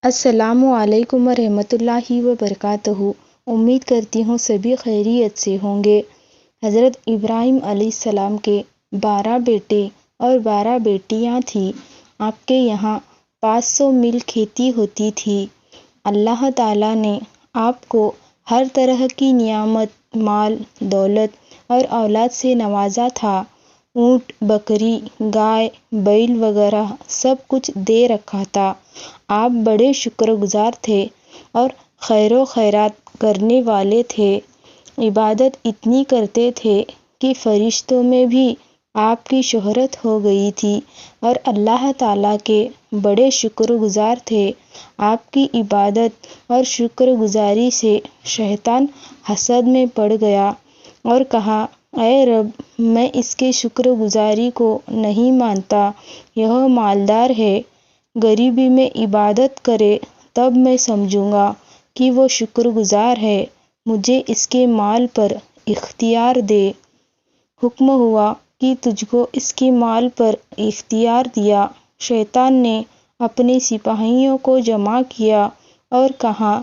السلام علیکم ورحمۃ اللہ وبرکاتہ۔ امید کرتی ہوں سبھی خیریت سے ہوں گے۔ حضرت ابراہیم علیہ السلام کے 12 بیٹے اور 12 بیٹیاں تھیں۔ آپ کے یہاں 500 میل کھیتی ہوتی تھی۔ اللہ تعالیٰ نے آپ کو ہر طرح کی نعمت، مال، دولت اور اولاد سے نوازا تھا۔ اونٹ، بکری، گائے، بیل وغیرہ سب کچھ دے رکھا تھا۔ آپ بڑے شکر گزار تھے اور خیر و خیرات کرنے والے تھے۔ عبادت اتنی کرتے تھے کہ فرشتوں میں بھی آپ کی شہرت ہو گئی تھی اور اللہ تعالیٰ کے بڑے شکر گزار تھے۔ آپ کی عبادت اور شکر گزاری سے شیطان حسد میں پڑ گیا اور کہا، اے رب، میں اس کے شکر گزاری کو نہیں مانتا، یہ مالدار ہے، غریبی میں عبادت کرے تب میں سمجھوں گا کہ وہ شکر گزار ہے، مجھے اس کے مال پر اختیار دے۔ حکم ہوا کہ تجھ کو اس کے مال پر اختیار دیا۔ شیطان نے اپنے سپاہیوں کو جمع کیا اور کہا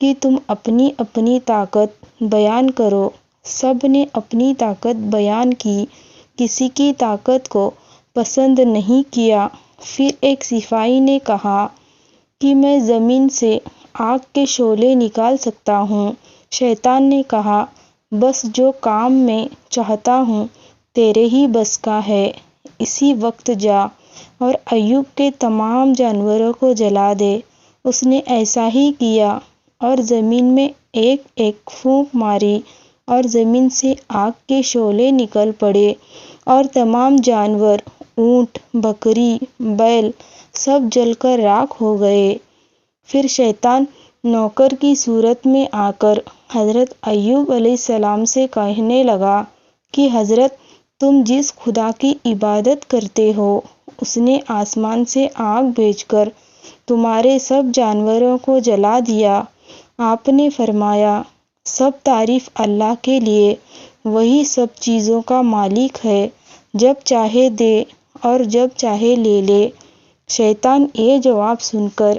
کہ تم اپنی اپنی طاقت بیان کرو۔ سب نے اپنی طاقت بیان کی، کسی کی طاقت کو پسند نہیں کیا۔ پھر ایک سپاہی نے کہا کہ میں زمین سے آگ کے شعلے نکال سکتا ہوں۔ شیطان نے کہا، بس جو کام میں چاہتا ہوں تیرے ہی بس کا ہے، اسی وقت جا اور ایوب کے تمام جانوروں کو جلا دے۔ اس نے ایسا ہی کیا اور زمین میں ایک ایک پھونک ماری اور زمین سے آگ کے شعلے نکل پڑے اور تمام جانور، اونٹ، بکری، بیل سب جل کر راکھ ہو گئے۔ پھر شیطان نوکر کی صورت میں آ کر حضرت ایوب علیہ السلام سے کہنے لگا کہ حضرت، تم جس خدا کی عبادت کرتے ہو اس نے آسمان سے آگ بھیج کر تمہارے سب جانوروں کو جلا دیا۔ آپ نے فرمایا، سب تعریف اللہ کے لیے، وہی سب چیزوں کا مالک ہے، جب چاہے دے اور جب چاہے لے لے۔ شیطان یہ جواب سن کر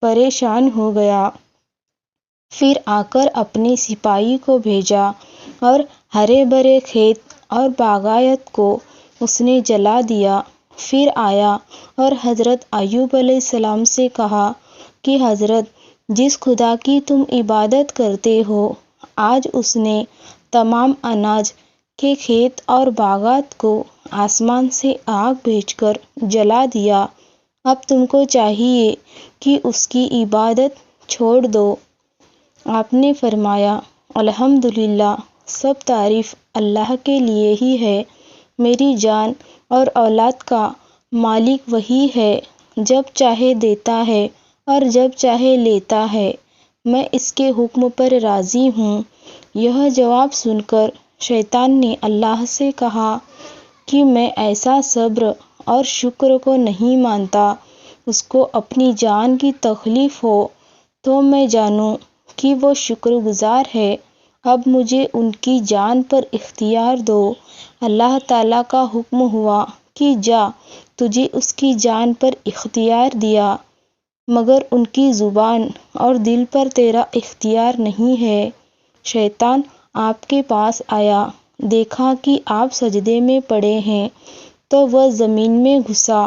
پریشان ہو گیا۔ پھر آ کر اپنے سپاہی کو بھیجا اور ہرے بھرے کھیت اور باغات کو اس نے جلا دیا۔ پھر آیا اور حضرت ایوب علیہ السلام سے کہا کہ حضرت، جس خدا کی تم عبادت کرتے ہو آج اس نے تمام اناج کے کھیت اور باغات کو آسمان سے آگ بھیج کر جلا دیا، اب تم کو چاہیے کہ اس کی عبادت چھوڑ دو۔ آپ نے فرمایا، الحمدللہ، سب تعریف اللہ کے لیے ہی ہے، میری جان اور اولاد کا مالک وہی ہے، جب چاہے دیتا ہے اور جب چاہے لیتا ہے، میں اس کے حکم پر راضی ہوں۔ یہ جواب سن کر شیطان نے اللہ سے کہا کہ میں ایسا صبر اور شکر کو نہیں مانتا، اس کو اپنی جان کی تکلیف ہو تو میں جانوں کہ وہ شکر گزار ہے، اب مجھے ان کی جان پر اختیار دو۔ اللہ تعالیٰ کا حکم ہوا کہ جا، تجھے اس کی جان پر اختیار دیا، مگر ان کی زبان اور دل پر تیرا اختیار نہیں ہے۔ شیطان آپ کے پاس آیا، دیکھا کہ آپ سجدے میں پڑے ہیں تو وہ زمین میں گھسا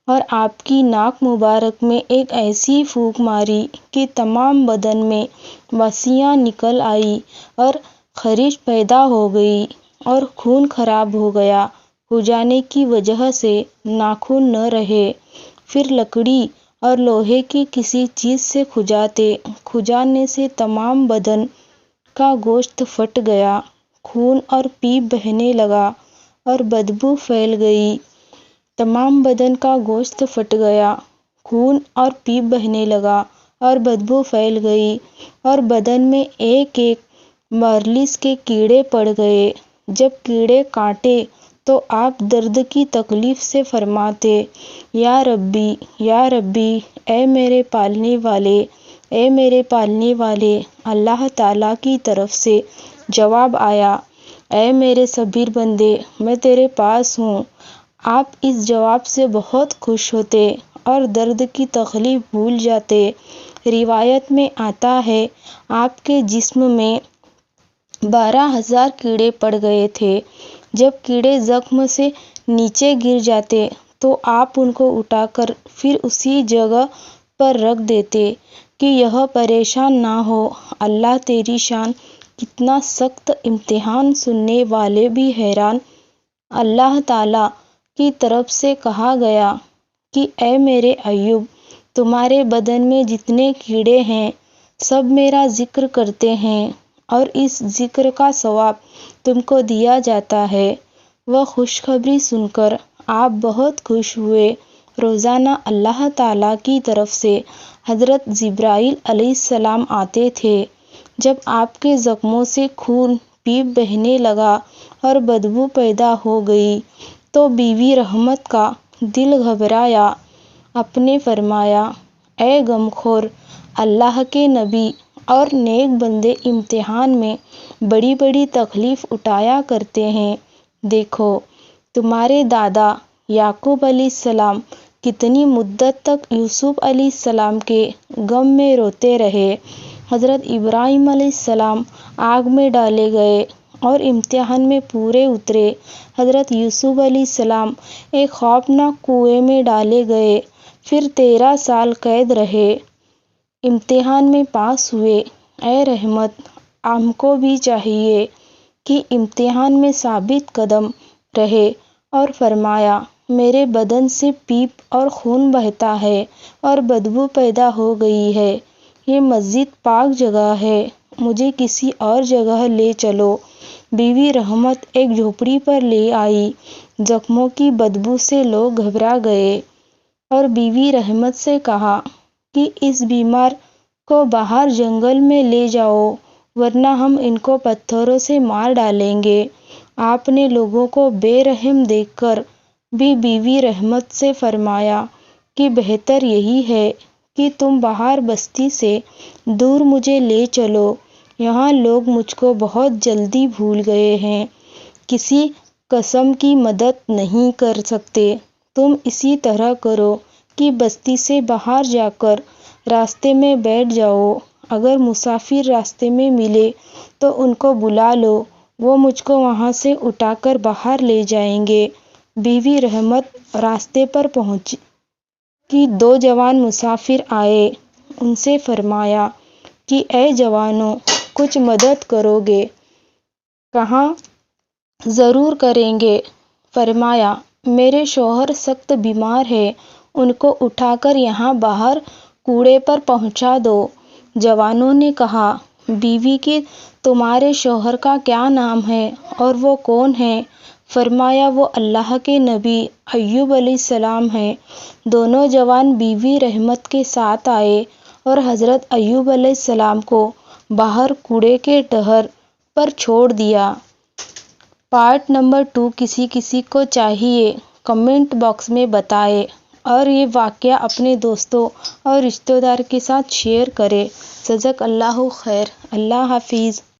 اور آپ کی ناک مبارک میں ایک ایسی پھونک ماری کہ تمام بدن میں وسیاں نکل آئیں اور خراش پیدا ہو گئی اور خون خراب ہو جانے کی وجہ سے ناخن نہ رہے۔ پھر لکڑی اور لوہے کی کسی چیز سے کھجانے سے تمام بدن کا گوشت پھٹ گیا، خون اور پیپ بہنے لگا اور بدبو پھیل گئی۔ تمام بدن کا گوشت پھٹ گیا، خون اور پیپ بہنے لگا اور بدبو پھیل گئی اور بدن میں ایک ایک مارلس کے کیڑے پڑ گئے۔ جب کیڑے کاٹے تو آپ درد کی تکلیف سے فرماتے، یا ربی، یا ربی، اے میرے پالنے والے، اے میرے پالنے والے۔ اللہ تعالیٰ کی طرف سے جواب آیا، اے میرے صابر بندے، میں تیرے پاس ہوں۔ آپ اس جواب سے بہت خوش ہوتے اور درد کی تکلیف بھول جاتے۔ روایت میں آتا ہے آپ کے جسم میں 12,000 کیڑے پڑ گئے تھے۔ جب کیڑے زخم سے نیچے گر جاتے تو آپ ان کو اٹھا کر پھر اسی جگہ پر رکھ دیتے کہ یہ پریشان نہ ہو۔ اللہ تیری شان، کتنا سخت امتحان! سننے والے بھی حیران۔ اللہ تعالیٰ کی طرف سے کہا گیا کہ اے میرے ایوب، تمہارے بدن میں جتنے کیڑے ہیں سب میرا ذکر کرتے ہیں اور اس ذکر کا ثواب تم کو دیا جاتا ہے۔ وہ خوشخبری سن کر آپ بہت خوش ہوئے۔ روزانہ اللہ تعالیٰ کی طرف سے حضرت جبرائیل علیہ السلام آتے تھے۔ جب آپ کے زخموں سے خون پیپ بہنے لگا اور بدبو پیدا ہو گئی تو بیوی رحمت کا دل گھبرایا۔ آپ نے فرمایا، اے غمخور اللہ کے نبی اور نیک بندے امتحان میں بڑی بڑی تکلیف اٹھایا کرتے ہیں۔ دیکھو تمہارے دادا یعقوب علیہ السلام کتنی مدت تک یوسف علیہ السلام کے غم میں روتے رہے۔ حضرت ابراہیم علیہ السلام آگ میں ڈالے گئے اور امتحان میں پورے اترے۔ حضرت یوسف علیہ السلام ایک خوفناک کنویں میں ڈالے گئے، پھر 13 سال قید رہے، امتحان میں پاس ہوئے۔ اے رحمت، ہم کو بھی چاہیے کہ امتحان میں ثابت قدم رہے۔ اور فرمایا، میرے بدن سے پیپ اور خون بہتا ہے اور بدبو پیدا ہو گئی ہے۔ یہ مسجد پاک جگہ ہے، مجھے کسی اور جگہ لے چلو۔ بیوی رحمت ایک جھوپڑی پر لے آئی۔ زخموں کی بدبو سے لوگ گھبرا گئے اور بیوی رحمت سے کہا کہ اس بیمار کو باہر جنگل میں لے جاؤ ورنہ ہم ان کو پتھروں سے مار ڈالیں گے۔ آپ نے لوگوں کو بے رحم دیکھ کر بھی بیوی رحمت سے فرمایا کہ بہتر یہی ہے کہ تم باہر بستی سے دور مجھے لے چلو، یہاں لوگ مجھ کو بہت جلدی بھول گئے ہیں، کسی قسم کی مدد نہیں کر سکتے۔ تم اسی طرح کرو کہ بستی سے باہر جا کر راستے میں بیٹھ جاؤ، اگر مسافر راستے میں ملے تو ان کو بلا لو، وہ مجھ کو وہاں سے اٹھا کر باہر لے جائیں گے۔ بیوی رحمت راستے پر پہنچی کہ 2 جوان مسافر آئے، ان سے فرمایا کہ اے جوانوں، کچھ مدد کرو گے؟ کہا، ضرور کریں گے۔ فرمایا، میرے شوہر سخت بیمار ہیں، ان کو اٹھا کر یہاں باہر کوڑے پر پہنچا دو۔ جوانوں نے کہا، بیوی کہ تمہارے شوہر کا کیا نام ہے اور وہ کون ہیں؟ فرمایا، وہ اللہ کے نبی ایوب علیہ السلام ہیں۔ دونوں جوان بیوی رحمت کے ساتھ آئے اور حضرت ایوب علیہ السلام کو باہر کوڑے کے ڈھیر پر چھوڑ دیا۔ پارٹ نمبر 2 کسی کو چاہیے کمنٹ باکس میں بتائے اور یہ واقعہ اپنے دوستوں اور رشتہ دار کے ساتھ شیئر کرے۔ جزاک اللہ خیر۔ اللہ حافظ۔